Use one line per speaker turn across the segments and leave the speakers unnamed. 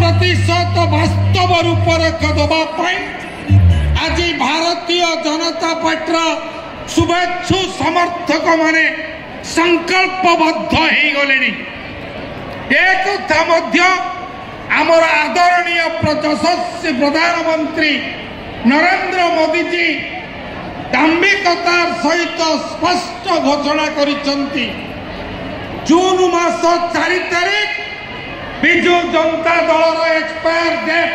प्रतिशत वास्तव रूपरेख देवाई आज भारतीय जनता पार्टी शुभेच्छु समर्थक माने संकल्पबद्ध हो गले। एक आमर आदरणीय यशस्वी प्रधानमंत्री नरेंद्र मोदी जी दाम्भिकतार सहित स्पष्ट घोषणा करिसेंती जून मास 4 तारिख विजु जनता दल एक्सपायर डेट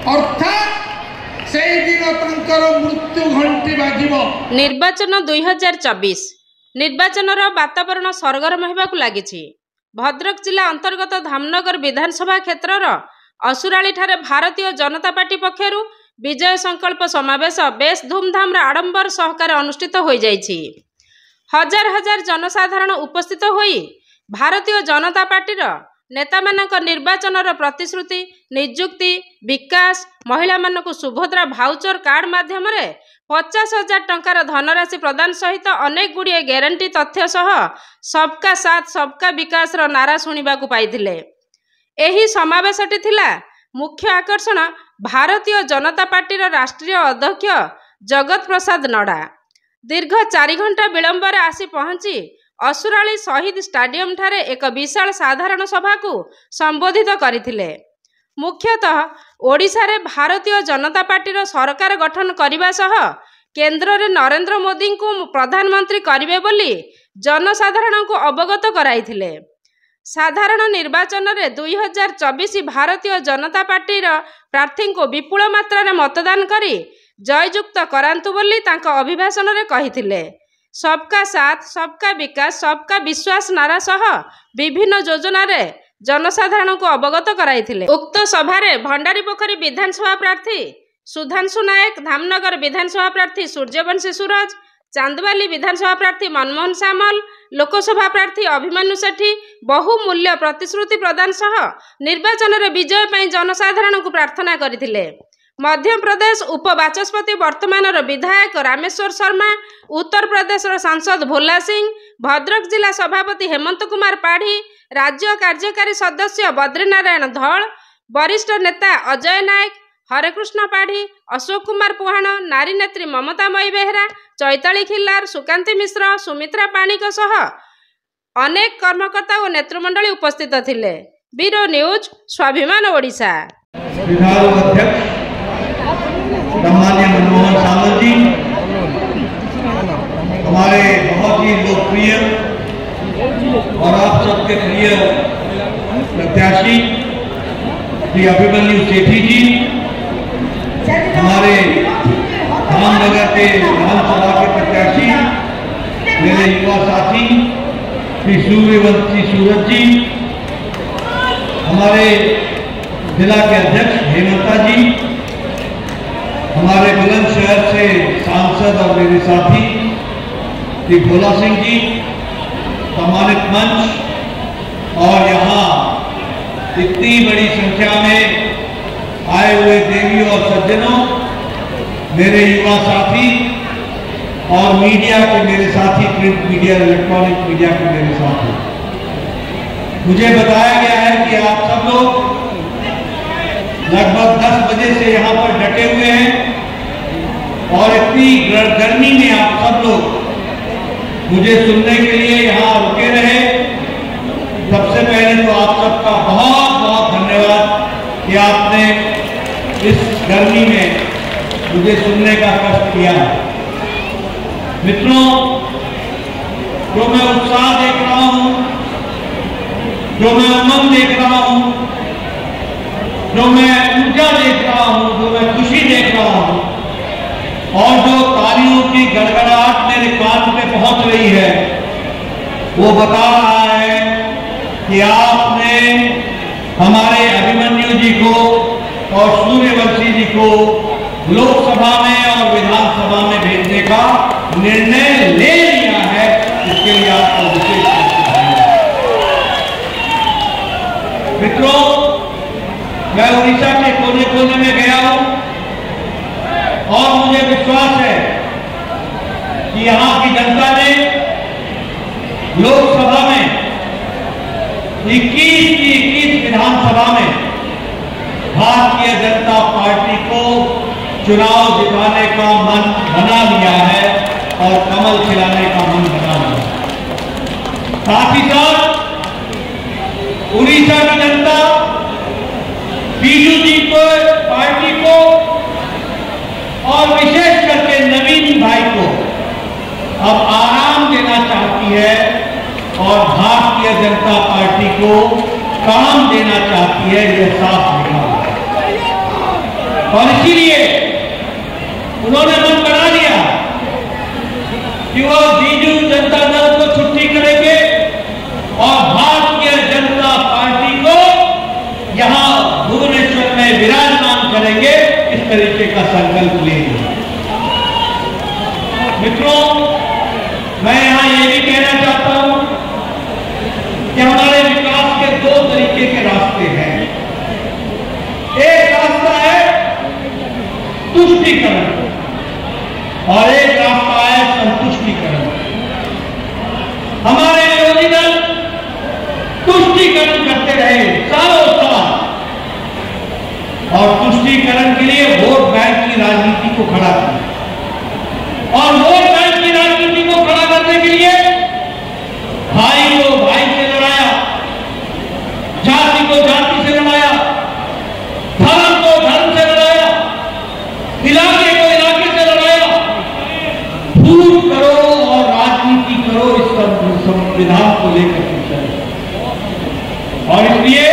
अर्थात से दिन तंकर मृत्यु घंटी बाजिबो।
निर्वाचन 2024 निर्वाचन वातावरण सरगरम होगाकू लगी। भद्रक जिला अंतर्गत धामनगर विधानसभा क्षेत्रर असुराली ठारे भारतीय जनता पार्टी पक्षर विजय संकल्प समावेश बेस धूमधाम आडंबर सहकार अनुष्ठित हो जाइछि। हजार हजार जनसाधारण उपस्थित होई भारतीय जनता पार्टीर नेता मानक निर्वाचनर प्रतिश्रुति निजुक्ति विकास महिला मानक सुभद्रा भाउचर कार्ड माध्यम 50,000 टंकार धनराशि प्रदान सहित अनेक गुड़िए ग्यारंटी तथ्य सह सबका साथ सबका विकास नारा शुणा पाइथिले। एही समावेशटी थिला मुख्य आकर्षण भारतीय जनता पार्टीर राष्ट्रीय अध्यक्ष जगत प्रसाद नड्डा दीर्घ 4 घंटा विलंबर आसी पहुंची असुराली शहीद स्टाडियम ठारे एक विशाल साधारण सभा को संबोधित करथिले। मुख्यतः ओडिशा रे भारतीय जनता पार्टीर सरकार गठन करने सह केंद्र रे नरेंद्र मोदी को प्रधानमंत्री करिवे बोली जनसाधारण को अवगत कराइथिले। साधारण निर्वाचन रे 2024 भारतीय जनता पार्टीर प्रार्थी को विपुल मात्रा रे मतदान करी जययुक्त करांतु बोली तांका अभिभाषण रे कहिथिले। सबका साथ सबका विकास सबका विश्वास नारा सह विभिन्न योजना रे जनसाधारण को अवगत कराइथिले। उक्त सभारे भंडारीपोखरी विधानसभा प्रार्थी सुधांशु नायक, धामनगर विधानसभा प्रार्थी सूर्यवंशी सूरज, चांदवाली विधानसभा प्रार्थी मनमोहन सामल, लोकसभा प्रार्थी अभिमन्यु सेठी बहुमूल्य प्रतिश्रुति प्रदान सह निर्वाचन रे विजय पई जनसाधारण को प्रार्थना करथिले। मध्य प्रदेश उपबाचस्पति वर्तमान विधायक रामेश्वर शर्मा, उत्तर प्रदेश सांसद भोला सिंह, भद्रक जिला सभापति हेमंत कुमार पाढ़ी, राज्य कार्यकारी सदस्य बद्रीनारायण धल, वरिष्ठ नेता अजय नायक, हरेकृष्ण पाढ़ी, अशोक कुमार पुहाण, नारी नेत्री ममता मई बेहरा, चैताली खिल्लार, सुकांती मिश्र, सुमित्रा पाणिक सह अनेक कर्मकर्ता और नेतृमंडली उपस्थित थिले। ब्यूरो न्यूज स्वाभिमान ओडिशा।
सम्माननीय मनमोहन सामल जी, हमारे बहुत ही लोकप्रिय और आप सबके प्रिय प्रत्याशी श्री अभिमन्यु सेठी जी, हमारे धामनगर के विधानसभा के प्रत्याशी मेरे युवा साथी श्री सूर्यवंशी सूरज जी, हमारे जिला के अध्यक्ष हेमंता जी, हमारे बुलंदशहर से सांसद और मेरे साथी श्री भोला सिंह जी, सम्मानित मंच और यहाँ इतनी बड़ी संख्या में आए हुए देवी और सज्जनों, मेरे युवा साथी और मीडिया के मेरे साथी, प्रिंट मीडिया इलेक्ट्रॉनिक मीडिया के मेरे साथी, मुझे बताया गया है कि आप सब लोग लगभग 10 बजे से यहाँ पर डटे हुए हैं और इतनी गर्मी में आप सब लोग मुझे सुनने के लिए यहाँ रुके रहे। सबसे पहले तो आप सबका बहुत बहुत धन्यवाद कि आपने इस गर्मी में मुझे सुनने का कष्ट किया है। मित्रों, जो मैं उत्साह देख रहा हूँ, जो मैं उमंग देख रहा हूँ, जो मैं ऊर्जा देख रहा हूँ, जो मैं खुशी देख रहा हूँ और जो तालियों की गड़गड़ाहट मेरे कान पे पहुंच रही है, वो बता रहा है कि आपने हमारे अभिमन्यु जी को और सूर्यवंशी जी को लोकसभा में और विधानसभा में भेजने का निर्णय ले लिया है। इसके लिए आपको विशेष मित्रों, मैं उड़ीसा के कोने कोने में गया हूं और मुझे विश्वास है कि यहाँ की जनता ने लोकसभा में 21 की 21 विधानसभा में भारतीय जनता पार्टी को चुनाव जिताने का मन बना लिया है और कमल खिलाने का मन बना लिया है। साथ ही साथ उड़ीसा की जनता बीजू जी को पार्टी को और विशेष करके नवीन भाई को अब आराम देना चाहती है और भारतीय जनता पार्टी को काम देना चाहती है, यह साफ लिखा हुआ है। और इसीलिए उन्होंने मन बना लिया कि वो बीजू जनता दल को छुट्टी करेंगे और भारतीय जनता पार्टी को यहां भुवनेश्वर में विराजमान करेंगे, इस तरीके का संकल्प लेंगे। मित्रों, मैं यहां ये भी कहना चाहता हूं कि हमारे विकास के दो तरीके के रास्ते हैं। एक रास्ता है तुष्टीकरण और एक रास्ता है संतुष्टीकरण। हमारे विरोधी दल तुष्टीकरण करते रहे सालों साल और तुष्टीकरण के लिए वोट बैंक की राजनीति को खड़ा किया और वोट बैंक की राजनीति को खड़ा करने के लिए भाई को भाई से लड़ाया, जाति को जाति से लड़ाया, धर्म को धर्म से लड़ाया, इलाके को इलाके से लड़ाया। फूट करो और राजनीति करो, इस संविधान को लेकर के चले। और इसलिए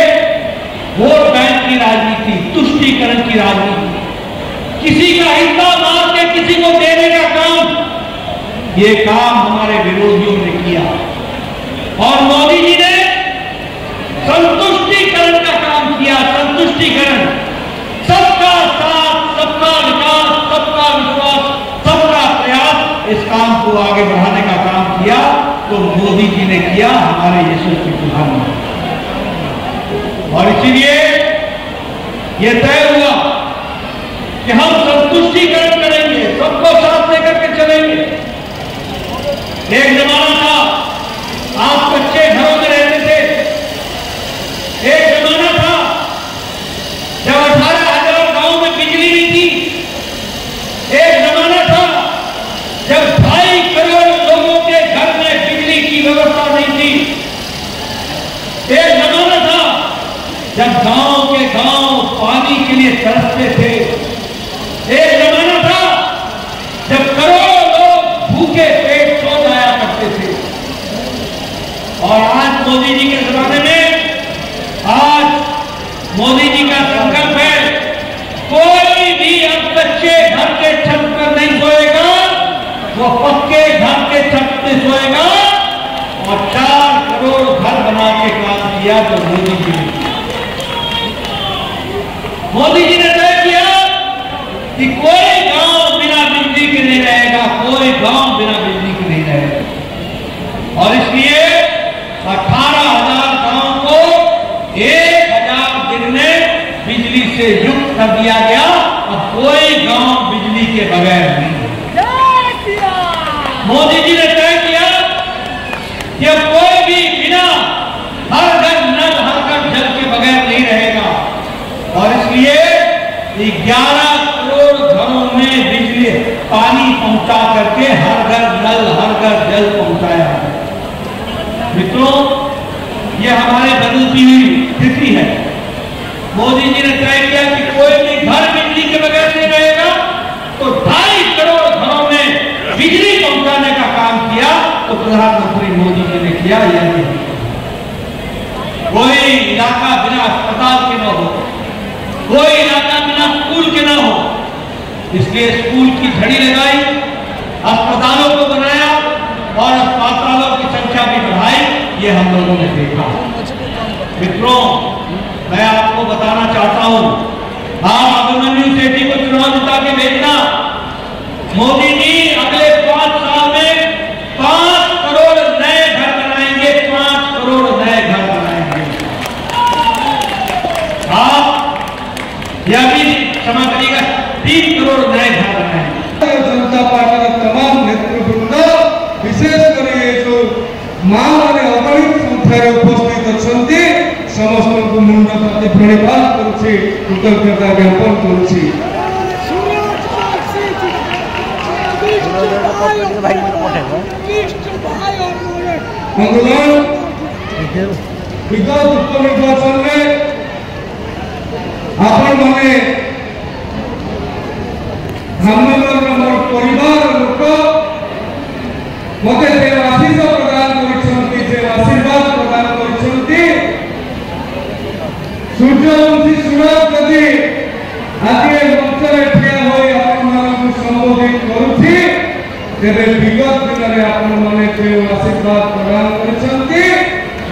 वोट बैंक की राजनीति, तुष्टीकरण की राजनीति, किसी का हिस्सा मार के किसी को देने का काम, ये काम हमारे विरोधियों ने किया। और मोदी जी ने संतुष्टीकरण का काम किया। संतुष्टीकरण, सबका साथ, सबका विकास, सबका विश्वास, सबका प्रयास, इस काम को आगे बढ़ाने का काम किया तो मोदी जी ने किया, हमारे यशस्वी प्रधानमंत्री। और इसीलिए यह तय हुआ कि हम संतुष्टीकरण करेंगे, सबको साथ लेकर के चलेंगे। एक जमाना था आप कच्चे घरों में रहते थे, एक जमाना था जब 18,000 गांव में बिजली नहीं थी, एक जमाना था जब 2.5 करोड़ लोगों के घर में बिजली की व्यवस्था नहीं थी, एक जमाना था जब गांव के गांव पानी के लिए तरसते थे, एक जमाना था जब करोड़ों लोग भूखे पेट सो जाया करते थे। और आज मोदी जी के जमाने में, आज मोदी जी का संकल्प है, कोई भी अब कच्चे घर के छत पर नहीं सोएगा, वो पक्के घर के छत पे सोएगा। और 4 करोड़ घर बना के काम किया तो मोदी जी ने तय किया कि कोई गांव बिना बिजली के नहीं रहेगा, कोई गांव बिना बिजली के नहीं रहेगा। और इसलिए 18,000 गांव को 1,000 दिन में बिजली से युक्त कर दिया गया। अब कोई गांव बिजली के बगैर नहीं। मोदी जी ने तय किया कि अब कोई भी बिना हर घर नल, हर घर जल के बगैर नहीं रहेगा। और इसलिए 11 करोड़ घरों में बिजली पानी पहुंचा करके हर घर नल, हर घर जल पहुंचाया है। मित्रों, यह हमारे बदलती हुई स्थिति है। मोदी जी ने तय किया कि कोई भी घर बिजली के बगैर नहीं रहेगा, तो 2.5 करोड़ घरों में बिजली पहुंचाने का काम किया तो प्रधानमंत्री मोदी जी ने किया। यह कोई इलाका बिना अस्पताल के न हो, कोई इलाका बिना स्कूल के न हो, इसलिए स्कूल की झड़ी लगाई, अस्पतालों को बनाया और अस्पतालों की संख्या भी बढ़ाई। ये हम लोगों ने देखा। मित्रों, मैं आपको बताना चाहता हूं, आप अभिमन्यु सेठी को चुनाव जिता के भेजना। मोदी जी अगले 5 साल में 5 करोड़ नए घर बनाएंगे, 5 करोड़ नए घर बनाएंगे। आप यह भी क्षमा करिएगा, 3 करोड़ नए घर बनाएंगे।
जनता पार्टी का तमाम नेतृवृंद, विशेषकर ये जो मां अगणित संख्यार उपस्थित अच्छा समस्त को मुंड प्रति प्रणिपात करुँ। କରୁଛି, କୃତଜ୍ଞତା ଜ୍ଞାପନ କରୁଛି। ବନ୍ଧୁଗଣ, ବିଗତ ଉପନିର୍ବାଚନରେ ଆପଣମାନେ ଧାମନଗରର ମୋର ପରିବାର ଲୋକ ମତେ ଯେ ଆଶୀଷ ପ୍ରଦାନ କରିଛନ୍ତି, ଯେ ଆଶୀର୍ବାଦ ପ୍ରଦାନ କରିଛନ୍ତି, ସୂର୍ଯ୍ୟବଂଶୀ ସୁରଜ ଯଦି ଆଜି ଏ ମଞ୍ଚରେ ଠିଆ ହୋଇ ଆପଣମାନଙ୍କୁ ସମ୍ବୋଧିତ କରୁଛି, ତେବେ ବିଗତ ଦିନରେ ଆପଣମାନେ ଯେଉଁ ଆଶୀର୍ବାଦ ପ୍ରଦାନ କରିଛନ୍ତି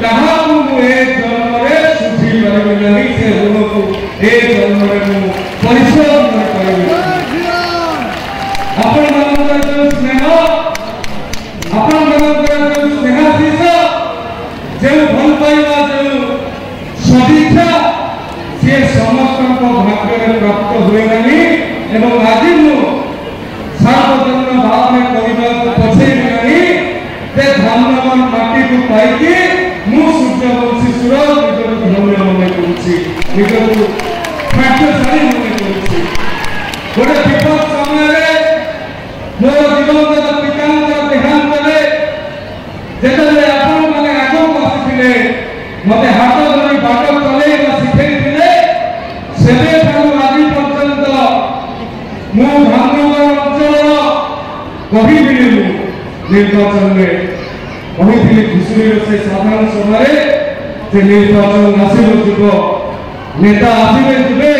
ତାହାକୁ ମୁଁ ଏ ଜନ୍ମରେ ଶୁଝି ପାରିବି ନାହିଁ, ସେ ଋଣକୁ ଏ ଜନ୍ମରେ ମୁଁ ପରିଶୋଧ କରିପାରିବି ନାହିଁ। ଆପଣମାନଙ୍କର ଯେଉଁ ସ୍ନେହ, ଆପଣମାନଙ୍କର ଯେଉଁ ସ୍ନେହାଶୀଷ, ଯେଉଁ ଭଲ ପାଇବା, ଯେଉଁ ସଦିଚ୍ଛା, ସିଏ ସମସ୍ତଙ୍କ ଭାଗ୍ୟରେ ପ୍ରାପ୍ତ ହୁଏ ନାହିଁ। ଏବଂ ଆଜି ମୁଁ ସାର୍ବଜନୀନ ଭାବରେ କହିବାକୁ ପଛେଇବି ନାହିଁ ଯେ ଧାମନଗର ମାଟିକୁ ପାଇକି ମୁଁ ସୂର୍ଯ୍ୟବଂଶୀ ସୁରଜ ନିଜକୁ ଧନ୍ୟ ମନେ କରୁଛି, ନିଜକୁ ଭାଗ୍ୟଶାଳୀ ମନେ କରୁଛି। ଗୋଟେ ବିପଦ ସମୟରେ ମୋର ଦିବଂଗତ ପିତାଙ୍କର ଦେହାନ୍ତରେ ଯେତେବେଳେ ଆପଣମାନେ ଆଗକୁ ଆସିଥିଲେ, ମତେ ହାତ ଧରି ବାଟ ଚଲେଇବା ଶିଖେଇଥିଲେ, ସେବେଠାରୁ ଆଜି ପର୍ଯ୍ୟନ୍ତ ମୁଁ ଧାମନଗର ଅଞ୍ଚଳର କହିଥିଲି, ମୁଁ ନିର୍ବାଚନରେ କହିଥିଲି ଘୁଷୁରୀର ସେ ସାଧାରଣ ସଭାରେ ଯେ ନିର୍ବାଚନ ଆସିବ ଯିବ, ନେତା ଆସିବେ ଯିବେ,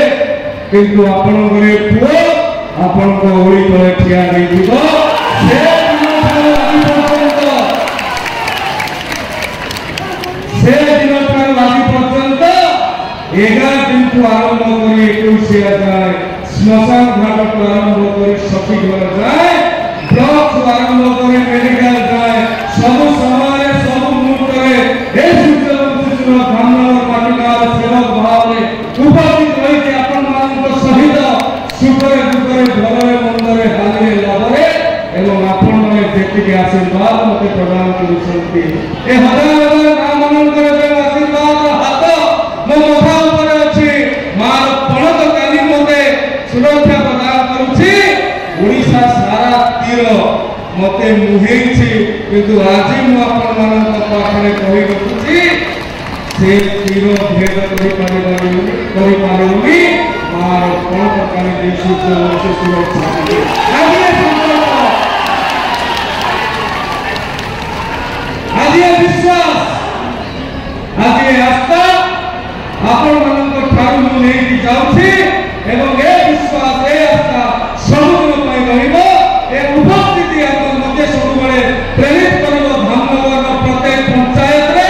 କିନ୍ତୁ ଆପଣଙ୍କର ପୁଅ ଆପଣଙ୍କ ଓଳି ତଳେ ଠିଆ ହେଇଯିବ। ସେ ଦିନଠାରୁ ଆଜି ପର୍ଯ୍ୟନ୍ତ 11 ଦିନଠୁ ଆରମ୍ଭ କରି 21 ଯାଏ, ଶ୍ମଶାନ ଘାଟଠୁ ଆରମ୍ଭ କରି ସଖୀ ଘର ଯାଏ, ବ୍ଲକଠୁ ଆରମ୍ଭ କରି ମେଡିକାଲ ଯାଏ, ସବୁ ସମୟରେ ସବୁ ମୁହୂର୍ତ୍ତରେ ଏ ସୂର୍ଯ୍ୟବଂଶୀ ସୁରଜ ଧାମନଗର ମାଟିକାର ସେବକ ଭାବରେ ଉପସ୍ଥିତ ରହିଛି ଆପଣମାନଙ୍କ ସହିତ ସୁଖରେ ଦୁଃଖରେ ଭଲରେ ମନ୍ଦରେ ହାନିରେ ଲାଭରେ। ଏବଂ ଆପଣମାନେ ଯେତିକି ଆଶୀର୍ବାଦ ମତେ ପ୍ରଦାନ କରୁଛନ୍ତି, ଏ ହଜାର ହଜାର ଗାଁମାନଙ୍କର ଯେଉଁ ଆଶୀର୍ବାଦ ହାତ ମୋ ମଥା ଉପରେ ଅଛି, ମାର ପଣତ କାଲି ମତେ ସୁରକ୍ଷା ପ୍ରଦାନ କରୁଛି। ଓଡ଼ିଶା ସାରା ତୀର ମତେ ମୁହେଇଛି, କିନ୍ତୁ ଆଜି ମୁଁ ଆପଣମାନଙ୍କ ପାଖରେ କହି ରଖୁଛି, ସେ ତୀର ଭେଦ କରିପାରିବୁନି। ମାର ପଣତ କାଲି ଦେଇ ସୂର୍ଯ୍ୟବଂଶୀ ସୁରକ୍ଷା ଆଜି ବିଶ୍ୱାସ, ଆଜି ଆସ୍ଥା ଆପଣମାନଙ୍କ ଠାରୁ ମୁଁ ନେଇକି ଯାଉଛି ଏବଂ ଏ ବିଶ୍ୱାସ, ଏ ଆସ୍ଥା ସବୁଦିନ ପାଇଁ ରହିବ। ଏ ଉପସ୍ଥିତି ମତେ ସବୁବେଳେ ପ୍ରେରିତ କରିବ ଧାମନଗରର ପ୍ରତ୍ୟେକ ପଞ୍ଚାୟତରେ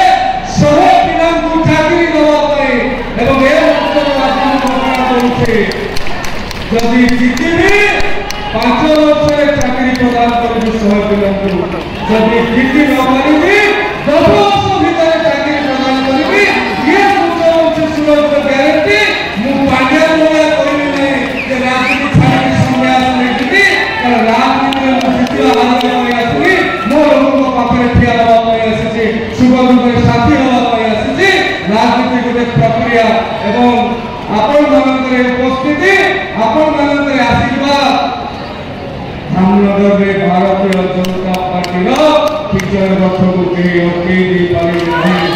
100 ପିଲାଙ୍କୁ ଚାକିରି ଦେବା ପାଇଁ। ଏବଂ ଏ ଅଞ୍ଚଳ ଆଜି ମୁଁ ଘୋଷଣା କରୁଛି, ଯଦି ଜିତିବି 5 ବର୍ଷରେ ଚାକିରି ପ୍ରଦାନ କରିବି 100 ପିଲାଙ୍କୁ, ଯଦି ଜିତି ନ ପାରିବି 10 ବର୍ଷ ଭିତରେ ଚାକିରି ପ୍ରଦାନ କରିବି। ଇଏ ସୂର୍ଯ୍ୟବଂଶୀ ସୁରଜ ଗ୍ୟାରେଣ୍ଟି। ମୁଁ ପାଣ୍ଡିଆ ଭଳିଆ କହିବି ନାହିଁ ଯେ ରାଜନୀତି ଛାଡ଼ିକି ସନ୍ନ୍ୟାସ ନେଇଯିବି, କାରଣ ରାଜନୀତିରେ ମୁଁ ଜିତିବା ହାରିବା ପାଇଁ ଆସିବି, ମୋ ଲୋକଙ୍କ ପାଖରେ ଠିଆ ହେବା ପାଇଁ ଆସିଛି, ସୁଖ ଦୁଃଖରେ ସାଥୀ ହେବା ପାଇଁ ଆସିଛି। ରାଜନୀତି ଗୋଟେ ପ୍ରକ୍ରିୟା ଏବଂ ଆପଣମାନଙ୍କର ଉପସ୍ଥିତି, ଆପଣମାନଙ୍କର ଆଶୀର୍ବାଦ ଧାମନଗରରେ ଭାରତୀୟ ଜନତା ପାର୍ଟିର ବିଜୟ ରଥକୁ କେହି ଅଟକେଇ ଦେଇପାରିବେ ନାହିଁ।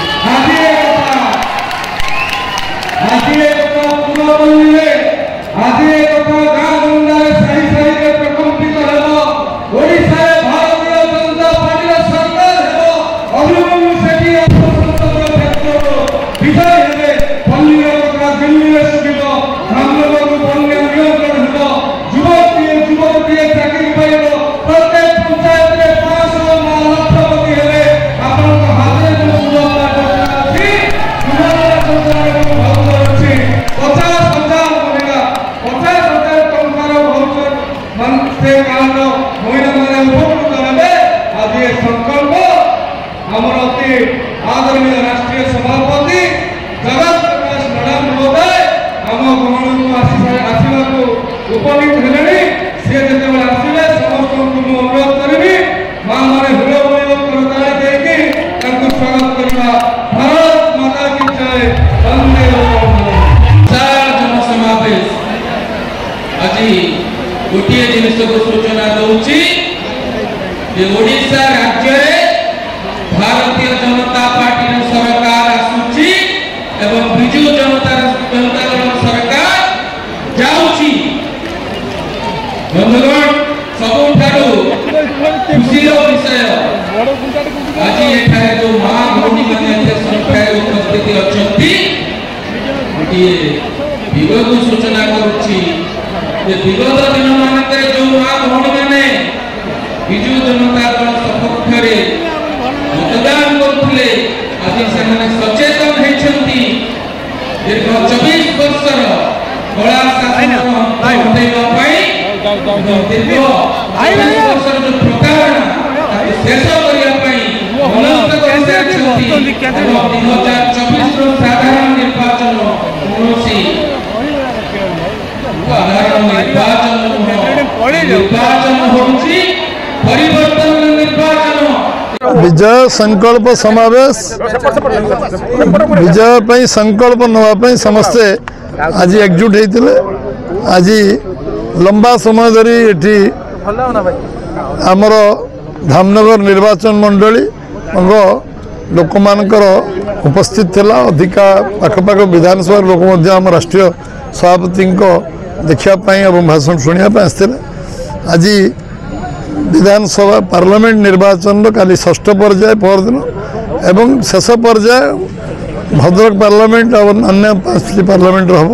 ଆଜି ଏ କଥା ପୁରପଲ୍ଲୀରେ, ଆଜି ଏ କଥା ଗାଁ ଗଣ୍ଡାରେ ସାହି ସାହିରେ ପ୍ରକମ୍ପିତ ହେବ। ଓଡ଼ିଶାରେ ଭାରତୀୟ ଜନତା ପାର୍ଟିର ସରକାର ହେବ। ଅଭିମନ୍ୟୁ ସେଠୀ ସଂସଦୀୟ କ୍ଷେତ୍ରରୁ ବିଜୟ ହେବେ। ପଲ୍ଲୀର କଥା ଦିଲ୍ଲୀରେ ଶୁଭିବ, ଧାମନଗରରୁ ବନ୍ୟା ନିୟନ୍ତ୍ରଣ ହେବ। ଯୁବକଟିଏ ଚାକିରି ପାଇବ, ପ୍ରତ୍ୟେକ ପଞ୍ଚାୟତରେ 500 ଲକ୍ଷପତି ହେବେ। ଆପଣଙ୍କ ହାତରେ ଯେଉଁ ସୁରକ୍ଷା
जिनिस को सूचना दूची जे ओडिशा राज्य भारतीय जनता पार्टी सरकार आसुची एवं बिजू जनता दल सरकार जाउची। बंधुगण सबुठारु खुशीर विषय आज एठारे जो मां भौणी माने संख्या उपस्थित अछंती विगत सूचना करुची जे विगत दिन मानक जो मां भौणी माने बिजू जनता दल सपक्ष रे मतदान करथिले आज से सचेतन होती दीर्घ 24 वर्षर कला शासन हटाइवा दीर्घ 24 वर्षर जो प्रताड़ना शेष करने 2024 साधारण निर्वाचन होची परिवर्तन निर्वाचन
विजय संकल्प समावेश विजय पर संकल्प नवाई समस्ते आज एकजुट होते आज लंबा समय धरी ये आमर धामनगर निर्वाचन मंडली लोक मानकर उपस्थित थिला अधिका पाखपाख विधानसभा लोक आम राष्ट्रीय सभापति देखापी और भाषण शुणापी आसते आज विधानसभा पार्लियामेंट निर्वाचन काली षष्ठ पर्याय परदिन एवं शेष पर्याय भद्रक पार्लियामेंट और अन्य 5टी पार्लियामेंट हम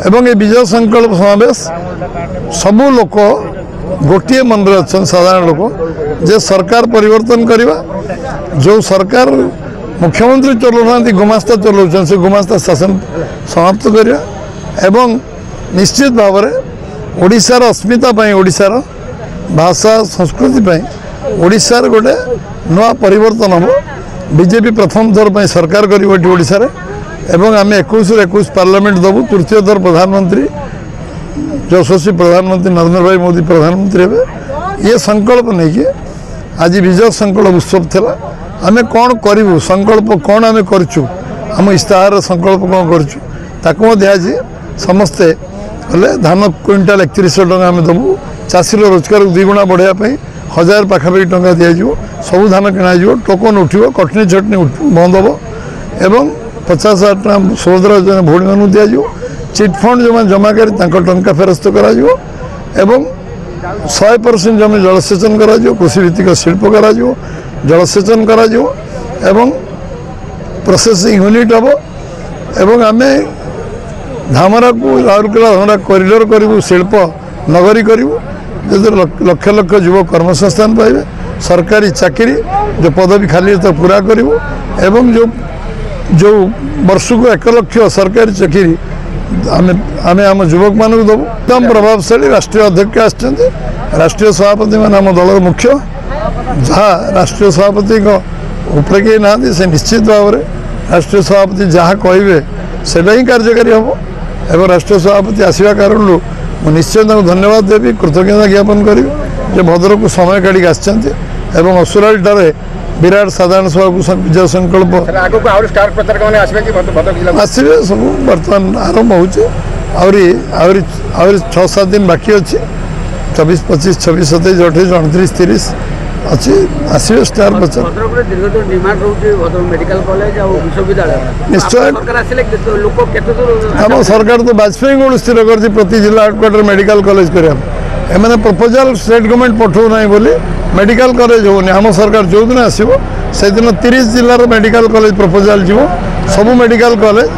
एवं ये विजय संकल्प समावेश सबू लोक गोटे मन में अच्छा साधारण लोक जे सरकार परिवर्तन करवा जो सरकार मुख्यमंत्री चलाना गुमास्ता चलाउछन से गुमास्ता शासन समाप्त करवा एवं निश्चित भाव में ओडिशार अस्मिता ओडिशार भाषा संस्कृति ओडिशार गोटे नवा परिवर्तन हम बीजेपी प्रथम थर पर सरकार करोशार एवं आम 21 पार्लियामेंट दबू तृतीय थर प्रधानमंत्री यशस्वी प्रधानमंत्री नरेंद्र भाई मोदी प्रधानमंत्री हे ये संकल्प नहीं कि आज विजय संकल्प उत्सव थिला आम कौन करूँ संकल्प कौन आम करम इस्ताहार संकल्प कौन कर समस्ते कले धान क्विंटाल 3100 टका आम दबू चाषीर रोजगार को 2 गुणा बढ़ाई 1000 पाखापाखि टंका दिज्व सब धान किण टोकन उठो कटनी छटनी बंद हम एवं 50,000 टका सुभद्रा योजना भौणी मानू दिज्व चिटफंड जो जमाकारी टंका फेरस्त कर 100% जमी जलसेचन कर कृषि भित्तिक शिल्प कर जलसेचन कर प्रोसेसिंग यूनिट हम एवं आम धामरा को राउरकेला धामरा कॉरिडोर करूँ शिल्प नगरी करूँ जो लक्ष लक्ष युवक कर्मसंस्थान पाइबे सरकारी चाकरी जो पदवी खाली तो पूरा करूँ एवं जो वर्ष को 1 लाख सरकारी चाकरी आम आम युवक मान दबू एकदम प्रभावशाली राष्ट्रीय अध्यक्ष आसते राष्ट्रीय सभापति मान आम दलर मुख्य जहाँ राष्ट्रीय सभापति उपरे कहीं ना से निश्चित भाव में राष्ट्रीय सभापति जहाँ कहे से ही कार्यकारी हम एवं राष्ट्रीय सभापति आसवा कारण निश्चय धन्यवाद देवी कृतज्ञता ज्ञापन करी भद्रक को समय काढ़ आसुराली विराट साधारण सभा को विजय संकल्प आसवे सब बर्तमान आरंभ हो 6-7 दिन बाकी अच्छे 24, 25, 26, 27, 28, 29, 30 अच्छी आसवे स्टार बच्चा निश्चय आम सरकार तो वाजपेयी को स्थिर कर प्रति जिला हेडक्वार्टर मेडिकल कॉलेज कर प्रपोजल स्टेट गवर्नमेंट पठाऊ ना बोली मेडिकल कॉलेज होनी आम सरकार जो दिन आसो से दिन 30 जिलार मेडिकल कॉलेज प्रपोजल जीव सबू मेडिकल कॉलेज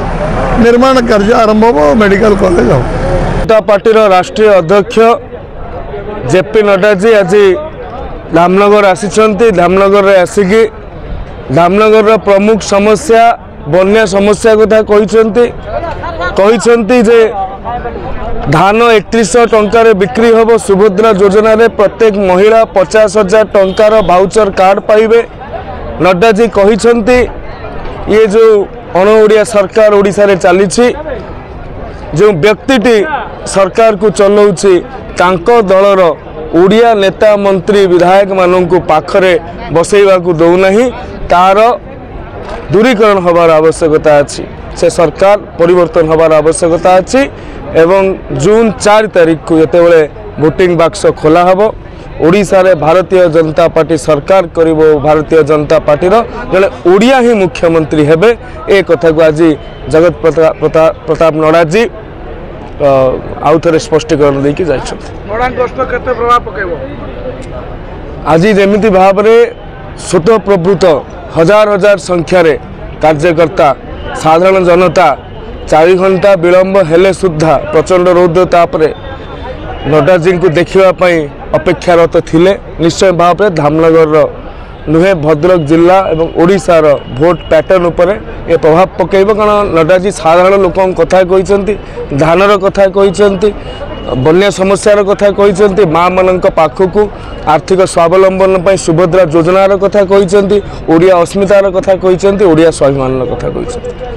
निर्माण कार्य आरंभ हो मेडिकल कॉलेज हो।
जनता पार्टी राष्ट्रीय अध्यक्ष जेपी नड्डा जी आज धामनगर आसी धामनगर आसिकी धामनगर प्रमुख समस्या बन्या समस्या कथा कहते जे धान 3100 टंकार बिक्री हम सुभद्रा योजना रे प्रत्येक महिला 50,000 टंकार भाउचर कार्ड पाइबे। नड्डा जी कहते ये जो अणओडिया सरकार ओडिशा रे चली जो व्यक्तिटी सरकार को चलाउछि तांको दलर ओडिया नेता मंत्री विधायक मानू पाखरे बसैवा को दौना तार दूरीकरण हबार आवश्यकता अच्छी से सरकार परिवर्तन हबार आवश्यकता अच्छी एवं जून 4 तारीख को जिते भोटिंग बाक्स खोला हम ओडिशा रे भारतीय जनता पार्टी सरकार करिवो भारतीय जनता पार्टी जड़े ओडिया ही मुख्यमंत्री हेबे ए कथा को आज जगत प्रताप नड्डा जी आउ थे स्पष्टीकरण देकी आज जमी भाव में स्वतःप्रभृत हजार हजार संख्यार कार्यकर्ता साधारण जनता 4 घंटा विलंब हेले सुद्धा प्रचंड रौद्र तापरे नड्डा जी को देखापी अपेक्षारत थिले। निश्चय भाव में धामनगर नुहे भद्रक जिला एवं ओडिशार भोट पैटर्न उपर ये प्रभाव पकेब कारण नड्डा जी साधारण लोक कथा कहते धानर कथा कहते बन्या समस्यार कथा कहते माँ मान पाखक आर्थिक स्वावलंबन सुभद्रा योजनार कथा कहते ओडिया अस्मितार कथा कहते ओडिया स्वाभिमान कथा कहते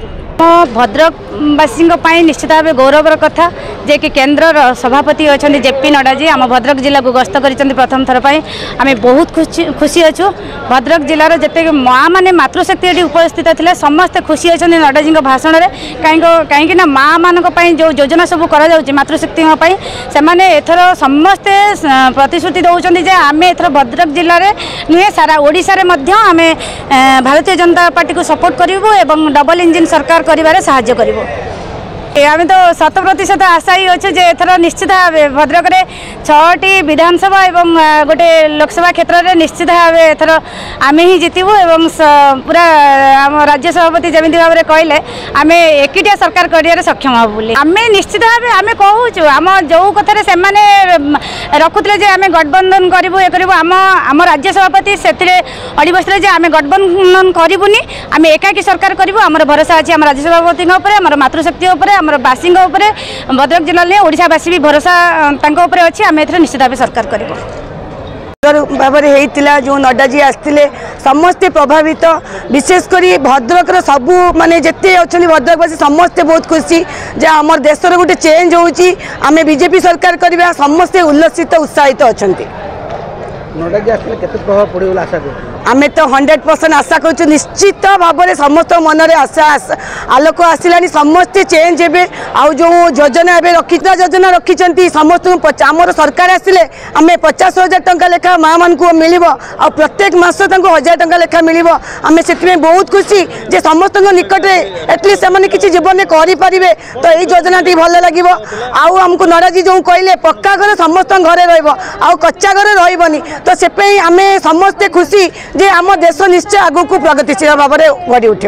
भद्रकवासी निश्चित भाव गौरवर कथा जे कि केन्द्र सभापति अच्छा जेपी नड्डा जी आम भद्रक जिला को गस्त कर प्रथम थर पर आम बहुत खुशी अच्छु। भद्रक जिलार जिते माँ मैंने मातृशक्ति ये उपस्थित थे समस्ते खुशी अच्छा नड्डा जी भाषण में कहीं माँ मान जो योजना सब कर मातृशक्ति से एथर समस्ते प्रतिश्रुति दौरान जे आम एथर भद्रक जिले में नुहे सारा ओडिशा रे मध्य आम भारतीय जनता पार्टी को सपोर्ट करूँ और डबल इंजिन सरकार करिबारे साहाय्य करिवो। आम तो 100% आशा ही अच्छे जे एथर निश्चित भाव भद्रक में 6टी विधानसभा और गोटे लोकसभा क्षेत्र में निश्चित भाव एथर आम ही जीतबू एवं पूरा आम राज्य सभापति जमी भाव में कहले आम एकिटिया सरकार कर सक्षम हबू बोली आम निश्चित भाव आम कहूँ आम जो कथार से रखुले जे आम गठबंधन करूँ ये करूँ आम राज्य सभापति से अड़ी बसले जे आम गठबंधन करूनी आम एकाकी सरकार करूँ आम भरोसा अच्छी आम राज्य सभापति आम मातृशक्ति बासी भद्रक जिले में ओडिशावासी भी भरोसा अच्छी आम ए निश्चित भाव सरकार कर
भाव जो नड्डा जी आसते समस्ते प्रभावित विशेषकर भद्रक सबू माने जिते अच्छा भद्रकवासी समस्ते बहुत खुशी जे आम देशर गोटे चेंज होची आम बीजेपी सरकार करवा समस्ते उल्लसित उत्साहित अच्छा
नड्डा जी आसते केते प्रभाव पड़े आशा कर
आमे तो 100% आशा करूँ निश्चित भाव में समस्त मन में आशा आलोक आसला समस्ते चेंज हे आउ जो योजना रखी योजना रखी समस्त आमर सरकार आसिले आम 50,000 टंका लेखा माँ मान को मिल प्रत्येक मस 1,000 टंका लेखा मिल आम से बहुत खुशी जे समस्त निकट एटलिस्ट से किसी जीवन में करें तो ये योजना टी भल लगे आमको नड्डा जी जो कहले पक्का घर समस्त घरे रच्चा घर रही तो से आम समस्ते खुशी जे आम देश निश्चय आगू प्रगतिशील भाव में गढ़ी उठे।